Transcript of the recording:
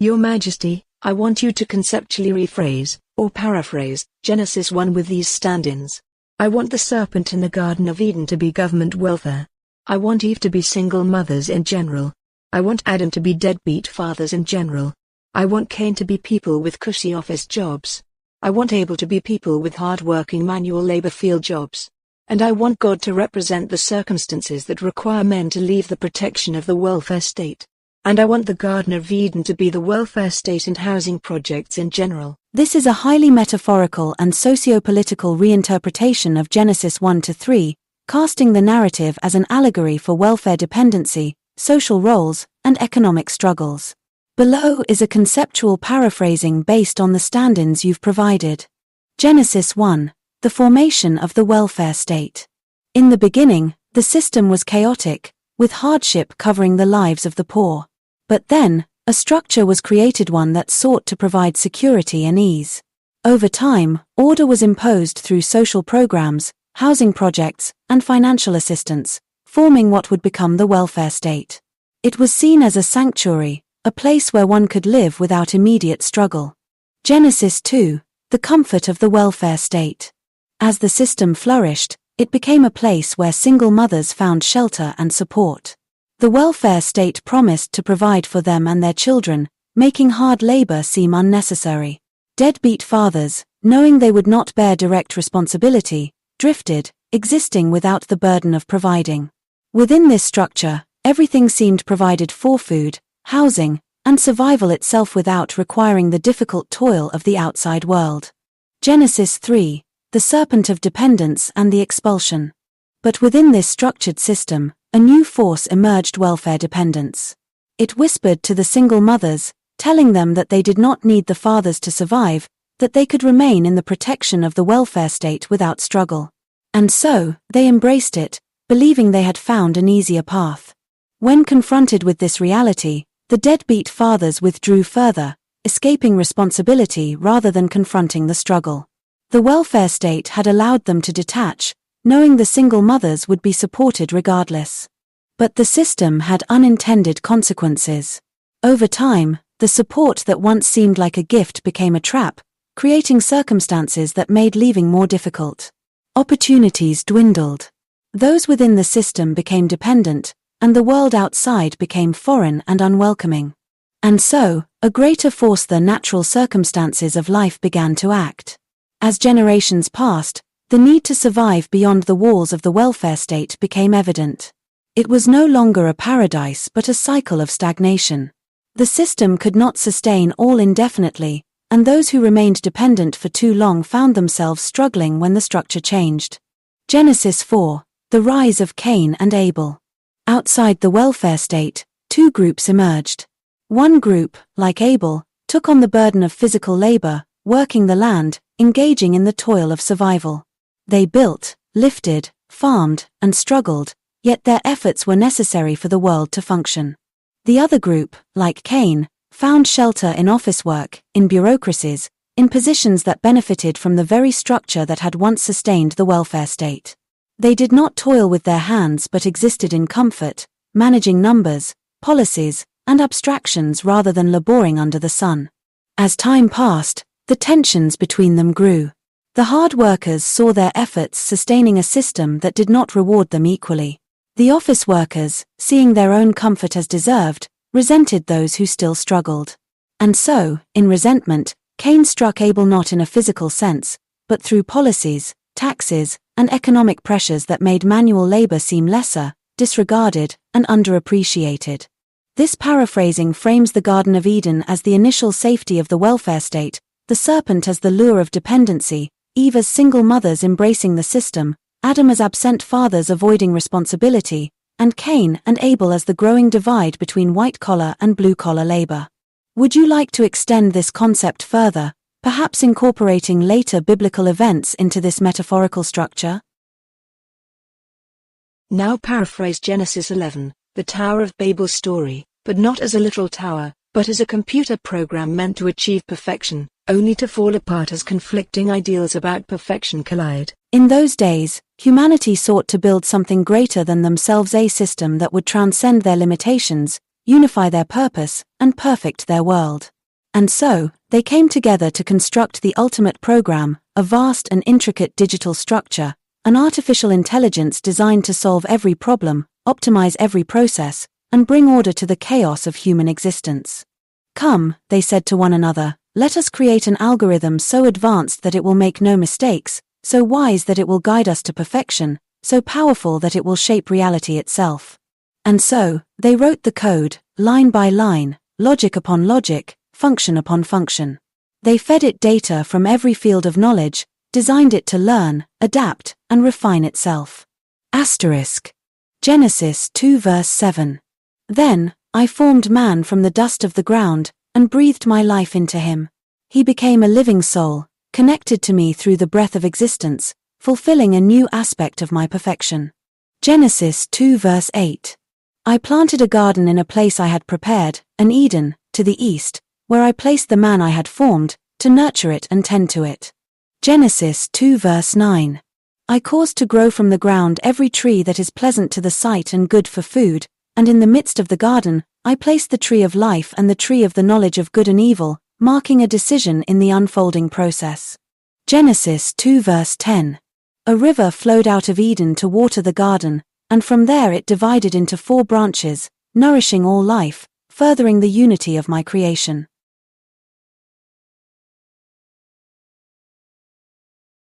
Your Majesty, I want you to conceptually rephrase, or paraphrase, Genesis 1 with these stand-ins. I want the serpent in the Garden of Eden to be government welfare. I want Eve to be single mothers in general. I want Adam to be deadbeat fathers in general. I want Cain to be people with cushy office jobs. I want Abel to be people with hard-working manual labor field jobs. And I want God to represent the circumstances that require men to leave the protection of the welfare state. And I want the Garden of Eden to be the welfare state and housing projects in general. This is a highly metaphorical and socio-political reinterpretation of Genesis 1-3, casting the narrative as an allegory for welfare dependency, social roles, and economic struggles. Below is a conceptual paraphrasing based on the stand-ins you've provided. Genesis 1. The formation of the welfare state. In the beginning, the system was chaotic, with hardship covering the lives of the poor. But then, a structure was created, one that sought to provide security and ease. Over time, order was imposed through social programs, housing projects, and financial assistance, forming what would become the welfare state. It was seen as a sanctuary, a place where one could live without immediate struggle. Genesis 2. The comfort of the welfare state. As the system flourished, it became a place where single mothers found shelter and support. The welfare state promised to provide for them and their children, making hard labor seem unnecessary. Deadbeat fathers, knowing they would not bear direct responsibility, drifted, existing without the burden of providing. Within this structure, everything seemed provided for: food, housing, and survival itself without requiring the difficult toil of the outside world. Genesis 3. The serpent of dependence and the expulsion. But within this structured system, a new force emerged: welfare dependence. It whispered to the single mothers, telling them that they did not need the fathers to survive, that they could remain in the protection of the welfare state without struggle. And so, they embraced it, believing they had found an easier path. When confronted with this reality, the deadbeat fathers withdrew further, escaping responsibility rather than confronting the struggle. The welfare state had allowed them to detach, knowing the single mothers would be supported regardless. But the system had unintended consequences. Over time, the support that once seemed like a gift became a trap, creating circumstances that made leaving more difficult. Opportunities dwindled. Those within the system became dependent, and the world outside became foreign and unwelcoming. And so, a greater force than natural circumstances of life began to act. As generations passed, the need to survive beyond the walls of the welfare state became evident. It was no longer a paradise but a cycle of stagnation. The system could not sustain all indefinitely, and those who remained dependent for too long found themselves struggling when the structure changed. Genesis 4. The rise of Cain and Abel. Outside the welfare state, two groups emerged. One group, like Abel, took on the burden of physical labor, working the land, engaging in the toil of survival. They built, lifted, farmed, and struggled, yet their efforts were necessary for the world to function. The other group, like Cain, found shelter in office work, in bureaucracies, in positions that benefited from the very structure that had once sustained the welfare state. They did not toil with their hands but existed in comfort, managing numbers, policies, and abstractions rather than laboring under the sun. As time passed, the tensions between them grew. The hard workers saw their efforts sustaining a system that did not reward them equally. The office workers, seeing their own comfort as deserved, resented those who still struggled. And so, in resentment, Cain struck Abel not in a physical sense, but through policies, taxes, and economic pressures that made manual labor seem lesser, disregarded, and underappreciated. This paraphrasing frames the Garden of Eden as the initial safety of the welfare state, the serpent as the lure of dependency, Eve as single mothers embracing the system, Adam as absent fathers avoiding responsibility, and Cain and Abel as the growing divide between white-collar and blue-collar labor. Would you like to extend this concept further, perhaps incorporating later biblical events into this metaphorical structure? Now paraphrase Genesis 11, the Tower of Babel story, but not as a literal tower, but as a computer program meant to achieve perfection, only to fall apart as conflicting ideals about perfection collide. In those days, humanity sought to build something greater than themselves, a system that would transcend their limitations, unify their purpose, and perfect their world. And so, they came together to construct the ultimate program, a vast and intricate digital structure, an artificial intelligence designed to solve every problem, optimize every process, and bring order to the chaos of human existence. Come, they said to one another, let us create an algorithm so advanced that it will make no mistakes, so wise that it will guide us to perfection, so powerful that it will shape reality itself. And so, they wrote the code, line by line, logic upon logic, function upon function. They fed it data from every field of knowledge, designed it to learn, adapt, and refine itself. Asterisk. Genesis 2 verse 7. Then, I formed man from the dust of the ground, and breathed my life into him. He became a living soul, connected to me through the breath of existence, fulfilling a new aspect of my perfection. Genesis 2 verse 8. I planted a garden in a place I had prepared, an Eden, to the east, where I placed the man I had formed, to nurture it and tend to it. Genesis 2 verse 9. I caused to grow from the ground every tree that is pleasant to the sight and good for food, and in the midst of the garden, I placed the tree of life and the tree of the knowledge of good and evil, marking a decision in the unfolding process. Genesis 2 verse 10. A river flowed out of Eden to water the garden, and from there it divided into 4 branches, nourishing all life, furthering the unity of my creation.